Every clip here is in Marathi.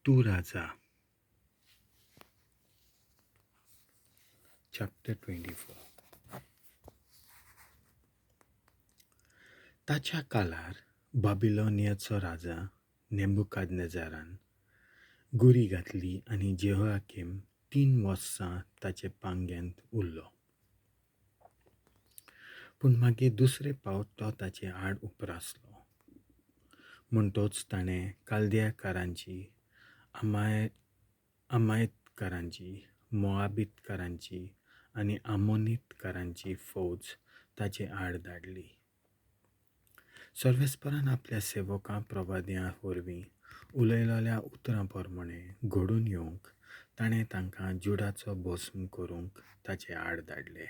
तू राजा. Chapter 24. ताच्या काळार बाबिलोनियाचो राजा नेबुकादनेजारान गुरी घातली आनी जेहोयाकीम 3 वर्सां ताचे पांग्यांत उरलो. पूण मागीर दुसरे फावट तो ताचे आड उपरासलो. म्हणटोच ताणें काल्दियाकारांची, अमायतकारांची, मोआबीतकारांची आनी आमोनीतकारांची फौज ताचे आड धाडली. सर्वेस्परान आपल्या सेवकां प्रवाद्यां वरवीं उलयलोल्या उतरां प्रमाणे घडून येवंक ताणें तांकां जुडाचो भस्म करूंक ताचे आड धाडले.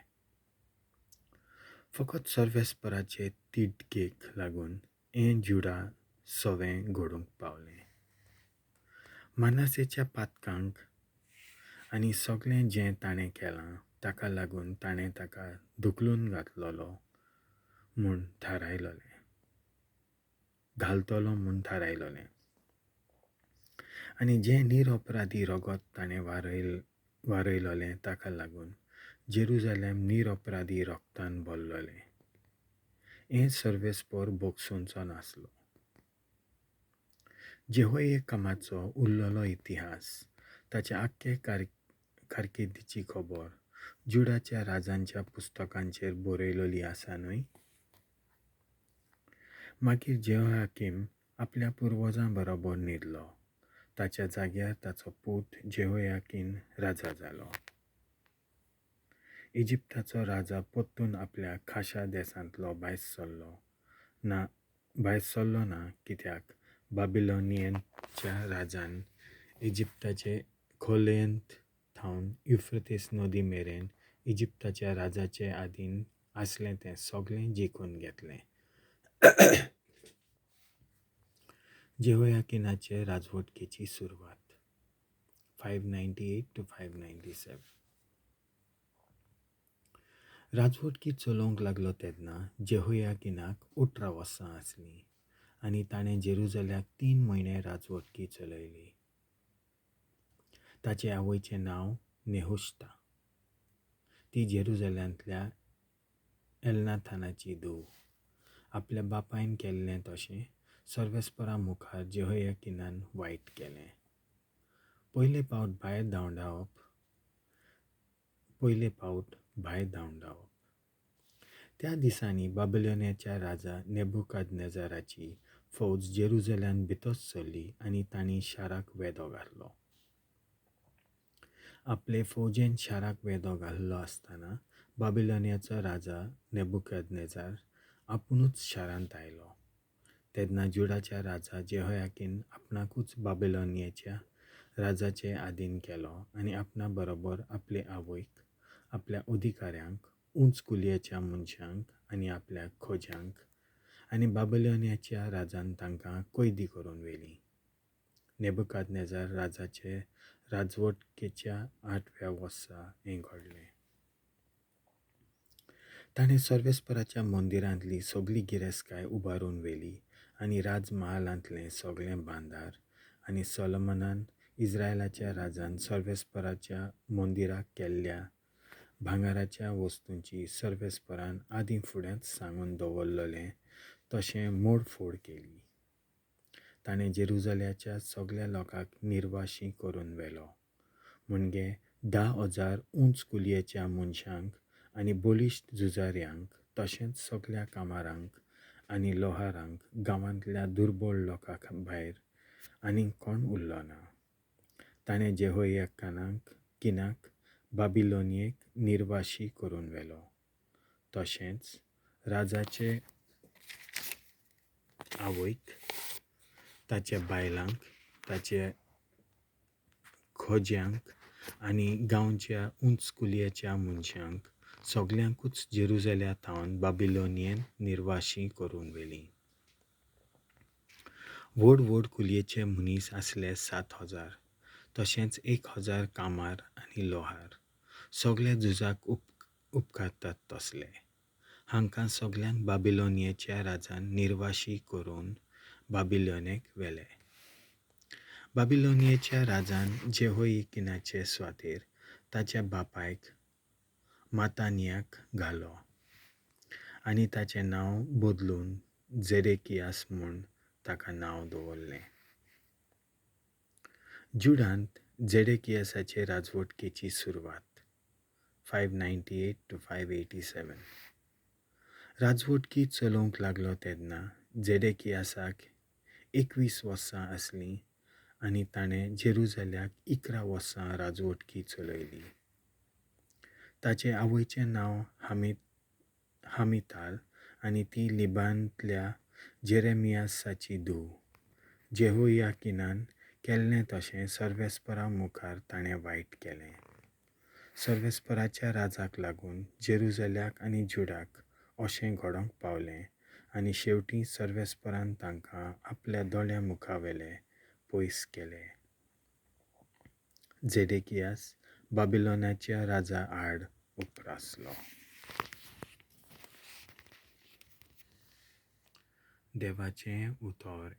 फकत सर्वेस्पराचे तिडकेक लागून हें जुडा सवें घडूंक पावलें. मानासेच्या पातकांक आनी सगळें जें ताणें केलां ताका लागून ताणें ताका धुकलून घालतलो म्हूण थारायलोलें. आनी जें निरपराधी रगत ताणें वारयलोलें ताका लागून जेरुजालेम निरपराधी रगतान भरलोलें. हें सर्वेस्पर बोगसूंचो नासलो. जेहोयाकीमाचो उरलोलो इतिहास, ताच्या आख्खे कारकिर्दीची खबर जुडाच्या राजांच्या पुस्तकांचेर बरयलोली आसा न्हय. मागीर जेहोयाकीम आपल्या पुर्वजां बरोबर न्हिदलो. ताच्या जाग्यार ताचो पूत जेहोयाकीन राजा जालो. इजिप्ताचो राजा परतून आपल्या खाशा देसांतलो भायर सरलो ना कित्याक बाबिलोनियनच्या राजान इजिप्ताचे खोलयेंत थावन युफ्रेटीस नदी मेरेन इजिप्ताच्या राजाचे आदीन आसलें तें सगळें जिखून घेतलें. जेहोयाकिनाचे राजवटकेची सुरवात 598 to 597. राजवटकी चलोवंक लागलो तेन्ना जेहोयाकिनाक 18 वर्सां आसलीं आनी ताणें जेरुजल्याक 3 म्हयने राजवटकी चलयली. ताचे आवयचें नांव नेहुश्ता. ती जेरुजल्यांतल्या एलनाथानाची धूव. आपल्या बापायन केल्लें तशें सर्वेस्परा मुखार जेहोयाकिनान वायट केलें. पयले फावट भायर धांवडावप. त्या दिसांनी बाबिलोनियाच्या राजा नेबुकादनेजाराची फौज जेरुजल्यान भितर सरली आनी तांणी शाराक वेदो घातलो. आपले फौजेन शाराक वेदो घाल्लो आसतना बाबिलोनियाचो राजा नेबुकादनेजार आपुणूच शारांत आयलो. तेन्ना जुडाच्या राजा जेहोयाकीन आपणाकूच बाबिलोनियाच्या राजाचे आदीन केलो आनी आपणा बरोबर आपले आवयक, आपल्या अधिकाऱ्यांक, उंच कुलीयेच्या मनशांक आनी आपल्या खोज्यांक आनी बाबिलोनियाच्या राजान तांकां कैदी करून व्हेलीं. नेबुकादनेजार राजाचे राजवटकेच्या 8व्या वर्सा हें घडलें. ताणें सर्वेस्पराच्या मंदिरांतली सगळी गिरेस्तकाय उबारून व्हेली आनी राजमहालांतलें सगळें बांदार आनी सोलोमोनान इस्रायलाच्या राजान सर्वेस्पराच्या मंदिराक केल्ल्या भांगाराच्या वस्तूंची सर्वेस्परान आदीं फुडेंच सांगून दवरलोलें तशें मोडफोड केली. ताणें जेरुजल्याच्या सगळ्या लोकांक निर्वाशी करून व्हेलो. म्हणजे 10,000 उंच कुलीयेच्या मनशांक आनी बलिश्ट झुजाऱ्यांक तशेंच सगळ्या कामारांक आनी लोहारांक गांवांतल्या दुर्बळ लोकांक भायर आनीक कोण उरलो ना. ताणें जेहोयाकिनाक बाबिलोनियेक निर्वाशी करून व्हेलो. तशेंच राजाचे आवयक, ताच्या बायलांक, ताच्या खोज्यांक आनी गांवच्या उंच कुलीयेच्या मनशांक सगळ्यांकूच जेरुजल्या थावन बाबिलोनियेन निर्वाशी करून व्हेलीं. व्हड कुलयेचे मनीस आसले 7,000. तशेंच 1,000 कामार आनी लोहार, सगळे झुजाक उपकारतात तसले. हांकां सगळ्यांक बाबिलोनियाच्या राजान निर्वाशी करून बाबिलोनेक व्हेले. बाबिलोनियेच्या राजान जेहोयाकिनाचे स्वातेर ताच्या बापायक मातानियाक घालो आनी ताचें नांव बदलून झेडेकियास म्हूण ताका नांव दवरलें. जुडांत झेडेकियासाचे राजवटकेची सुरवात 598 to 587. राजवटकी चलोवंक लागलो तेन्ना झेडेकियासाक 21 वर्सां आसलीं आनी ताणें जेरुजल्याक 11 वर्सां राजवटकी चलयली. ताचे आवयचें नांव हामिताल आनी ती लिबानांतल्या जेरेमियासाची धूव. जेहोयाकिनान केल्लें तशें सर्वेस्परा मुखार ताणें वायट केलें. सर्वेस्पराच्या राजाक लागून जेरुजल्याक आनी जुडाक अशें घडोवंक पावलें आनी शेवटीं सर्वेस्परान तांकां आपल्या दोळ्या मुखावेलें पयस केलें. झेडेकियास बाबिलोनाच्या राजा आड उप्रासलो. देवाचें उतर